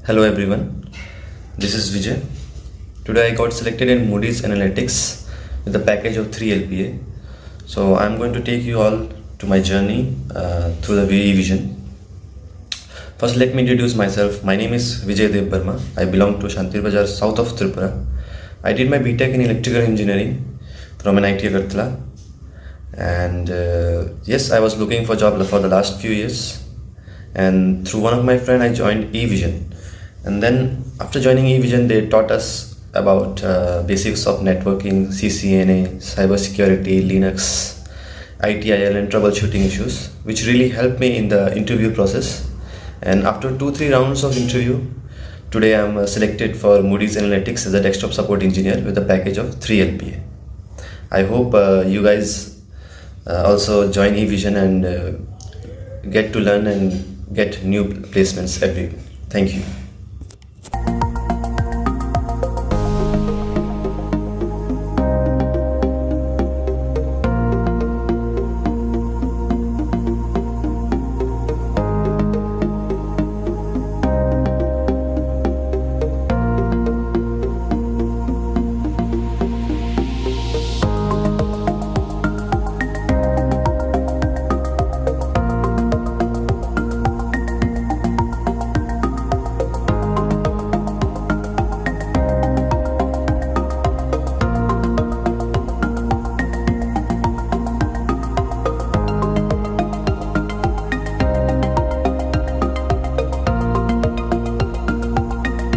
Hello everyone, this is Vijay. Today I got selected in Moody's Analytics with a package of 3 LPA. So I'm going to take you all to my journey through the Evision. First, let me introduce myself. My name is Vijay Dev Burma. I belong to Shantir Bazaar, south of Tripura. I did my BTech in Electrical Engineering from NIT Agartala. And yes, I was looking for a job for the last few years. And through one of my friends, I joined Evision. And then after joining Evision, they taught us about basics of networking, CCNA, cybersecurity, Linux, ITIL, and troubleshooting issues, which really helped me in the interview process. And after 2-3 rounds of interview, today I'm selected for Moody's Analytics as a desktop support engineer with a package of 3 LPA. I hope you guys also join Evision and get to learn and get new placements every week. Thank you.